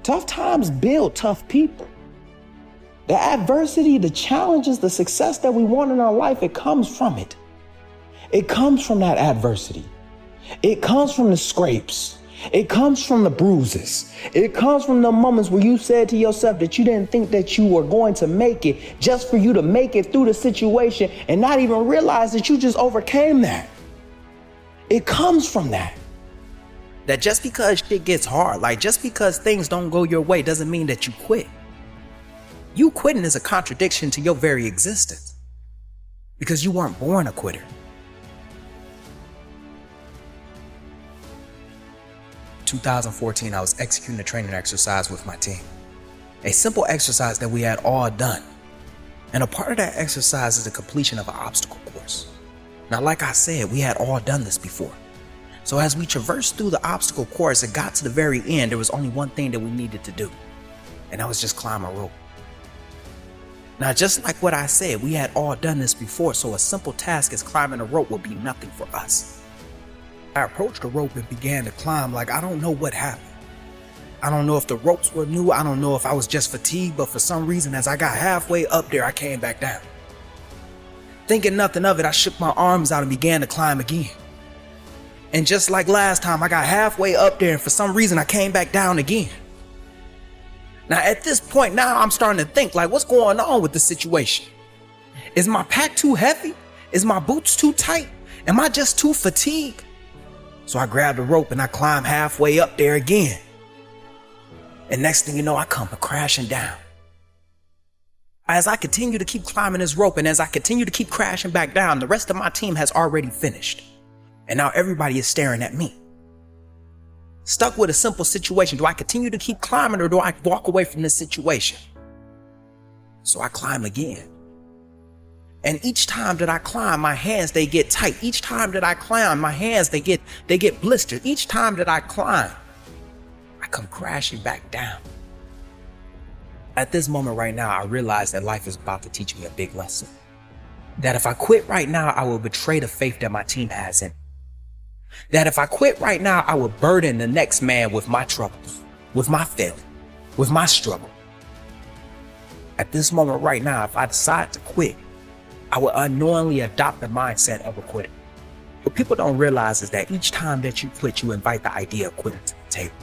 Tough times build tough people. The adversity, the challenges, the success that we want in our life, it comes from it. It comes from that adversity. It comes from the scrapes. It comes from the bruises. It comes from the moments where you said to yourself that you didn't think that you were going to make it, just for you to make it through the situation and not even realize that you just overcame that. It comes from that. That just because shit gets hard, like just because things don't go your way, doesn't mean that you quit. You quitting is a contradiction to your very existence, because you weren't born a quitter. In 2014, I was executing a training exercise with my team. A simple exercise that we had all done. And a part of that exercise is the completion of an obstacle course. Now, like I said, we had all done this before. So as we traversed through the obstacle course, it got to the very end, there was only one thing that we needed to do. And that was just climb a rope. Now, just like what I said, we had all done this before, so a simple task as climbing a rope would be nothing for us. I approached the rope and began to climb like I don't know what happened. I don't know if the ropes were new, I don't know if I was just fatigued, but for some reason, as I got halfway up there, I came back down. Thinking nothing of it, I shook my arms out and began to climb again. And just like last time, I got halfway up there and for some reason I came back down again. Now at this point, now I'm starting to think like, what's going on with the situation? Is my pack too heavy? Is my boots too tight? Am I just too fatigued? So I grabbed the rope and I climbed halfway up there again. And next thing you know, I come crashing down. As I continue to keep climbing this rope and as I continue to keep crashing back down, the rest of my team has already finished. And now everybody is staring at me. Stuck with a simple situation. Do I continue to keep climbing or do I walk away from this situation? So I climb again. And each time that I climb, my hands, they get tight. Each time that I climb, my hands, they get blistered. Each time that I climb, I come crashing back down. At this moment right now, I realize that life is about to teach me a big lesson. That if I quit right now, I will betray the faith that my team has in me. That if I quit right now, I will burden the next man with my troubles, with my failure, with my struggle. At this moment right now, if I decide to quit, I will unknowingly adopt the mindset of a quitter. What people don't realize is that each time that you quit, you invite the idea of quitting to the table.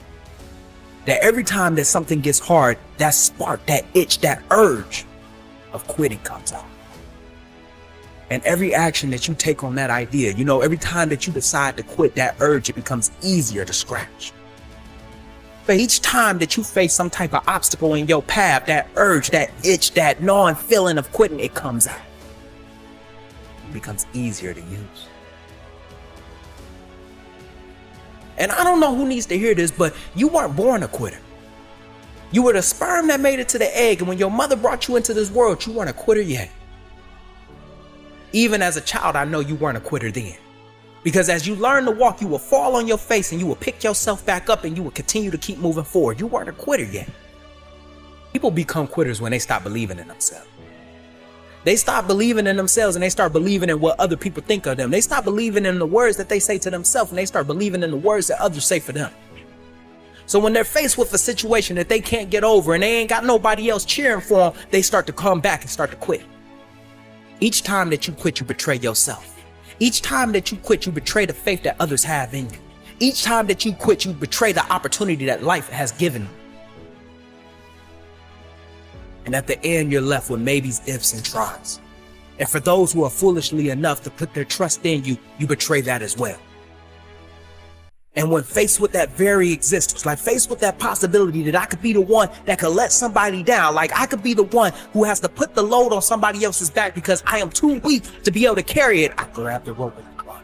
That every time that something gets hard, that spark, that itch, that urge of quitting comes out. And every action that you take on that idea, every time that you decide to quit, that urge, it becomes easier to scratch. But each time that you face some type of obstacle in your path, that urge, that itch, that gnawing feeling of quitting, it comes out. It becomes easier to use. And I don't know who needs to hear this, but you weren't born a quitter. You were the sperm that made it to the egg, and when your mother brought you into this world, you weren't a quitter yet. Even as a child, I know you weren't a quitter then. Because as you learn to walk, you will fall on your face and you will pick yourself back up and you will continue to keep moving forward. You weren't a quitter yet. People become quitters when they stop believing in themselves. They stop believing in themselves and they start believing in what other people think of them. They stop believing in the words that they say to themselves and they start believing in the words that others say for them. So when they're faced with a situation that they can't get over and they ain't got nobody else cheering for them, they start to come back and start to quit. Each time that you quit, you betray yourself. Each time that you quit, you betray the faith that others have in you. Each time that you quit, you betray the opportunity that life has given you. And at the end, you're left with maybes, ifs, and tries. And for those who are foolishly enough to put their trust in you, you betray that as well. And when faced with that very existence, like faced with that possibility that I could be the one that could let somebody down, like I could be the one who has to put the load on somebody else's back because I am too weak to be able to carry it, I grab the rope and I climb.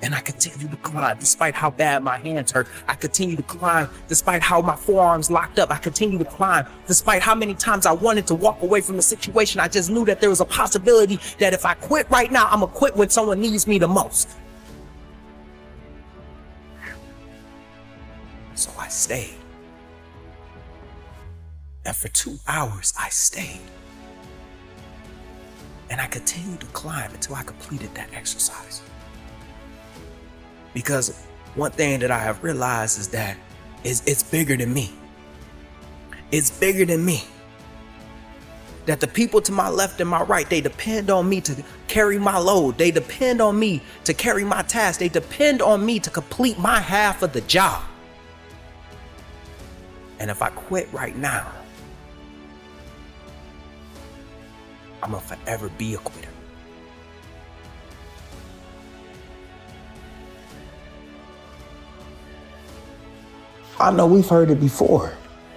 And I continue to climb despite how bad my hands hurt. I continue to climb despite how my forearms locked up. I continue to climb despite how many times I wanted to walk away from the situation. I just knew that there was a possibility that if I quit right now, I'm gonna quit when someone needs me the most. So I stayed. And for 2 hours, I stayed. And I continued to climb until I completed that exercise. Because one thing that I have realized is that it's bigger than me. It's bigger than me. That the people to my left and my right, they depend on me to carry my load. They depend on me to carry my task. They depend on me to complete my half of the job. And if I quit right now, I'm gonna forever be a quitter. I know we've heard it before.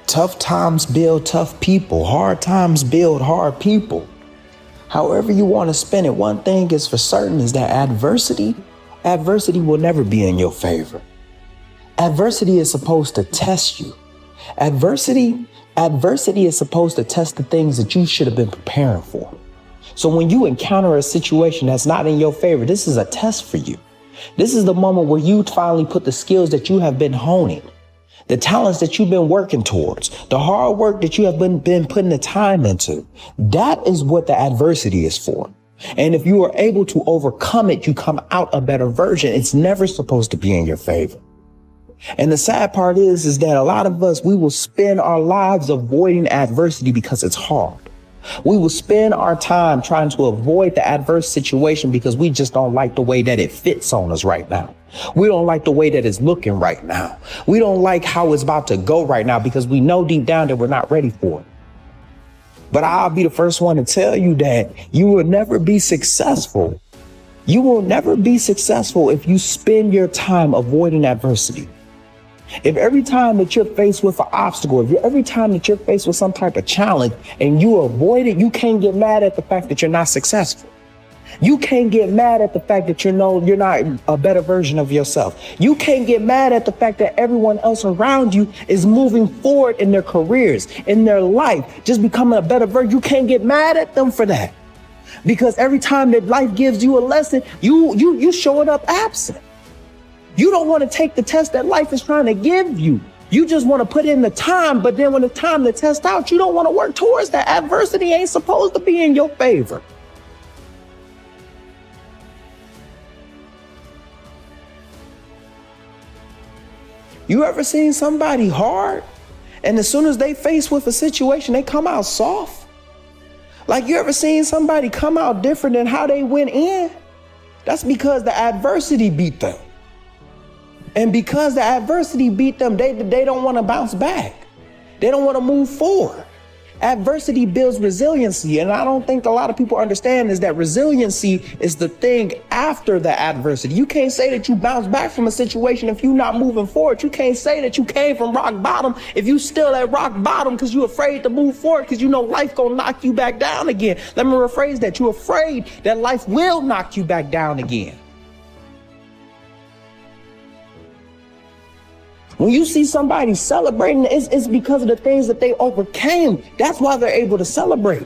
Tough times build tough people. Hard times build hard people. However you want to spin it, one thing is for certain is that adversity will never be in your favor. Adversity is supposed to test you. Adversity is supposed to test the things that you should have been preparing for. So when you encounter a situation that's not in your favor, this is a test for you. This is the moment where you finally put the skills that you have been honing, the talents that you've been working towards, the hard work that you have been putting the time into. That is what the adversity is for. And if you are able to overcome it, you come out a better version. It's never supposed to be in your favor. And the sad part is that a lot of us, we will spend our lives avoiding adversity because it's hard. We will spend our time trying to avoid the adverse situation because we just don't like the way that it fits on us right now. We don't like the way that it's looking right now. We don't like how it's about to go right now because we know deep down that we're not ready for it. But I'll be the first one to tell you that you will never be successful. You will never be successful if you spend your time avoiding adversity. If every time that you're faced with an obstacle, every time that you're faced with some type of challenge and you avoid it, you can't get mad at the fact that you're not successful. You can't get mad at the fact that you're not a better version of yourself. You can't get mad at the fact that everyone else around you is moving forward in their careers, in their life, just becoming a better version. You can't get mad at them for that. Because every time that life gives you a lesson, you showing up absent. You don't want to take the test that life is trying to give you. You just want to put in the time, but then when it's time to test out, you don't want to work towards that. Adversity ain't supposed to be in your favor. You ever seen somebody hard and as soon as they face with a situation, they come out soft? Like, you ever seen somebody come out different than how they went in? That's because the adversity beat them. And because the adversity beat them, they don't want to bounce back. They don't want to move forward. Adversity builds resiliency. And I don't think a lot of people understand is that resiliency is the thing after the adversity. You can't say that you bounce back from a situation if you're not moving forward. You can't say that you came from rock bottom if you still at rock bottom because you're afraid to move forward because you know life gonna knock you back down again. Let me rephrase that. You're afraid that life will knock you back down again. When you see somebody celebrating, it's because of the things that they overcame. That's why they're able to celebrate.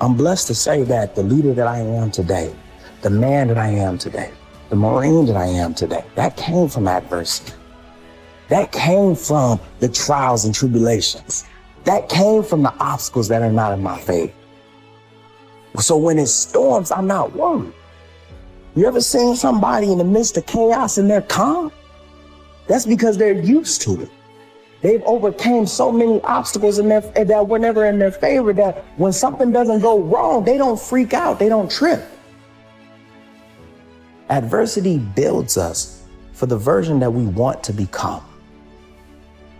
I'm blessed to say that the leader that I am today, the man that I am today, the Marine that I am today, that came from adversity. That came from the trials and tribulations. That came from the obstacles that are not in my favor. So when it storms, I'm not worried. You ever seen somebody in the midst of chaos and they're calm? That's because they're used to it. They've overcame so many obstacles that were never in their favor that when something doesn't go wrong, they don't freak out, they don't trip. Adversity builds us for the version that we want to become.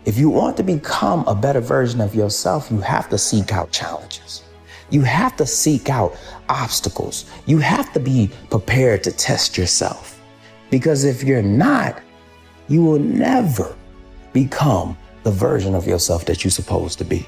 If you want to become a better version of yourself, you have to seek out challenges. You have to seek out obstacles. You have to be prepared to test yourself. Because if you're not, you will never become the version of yourself that you're supposed to be.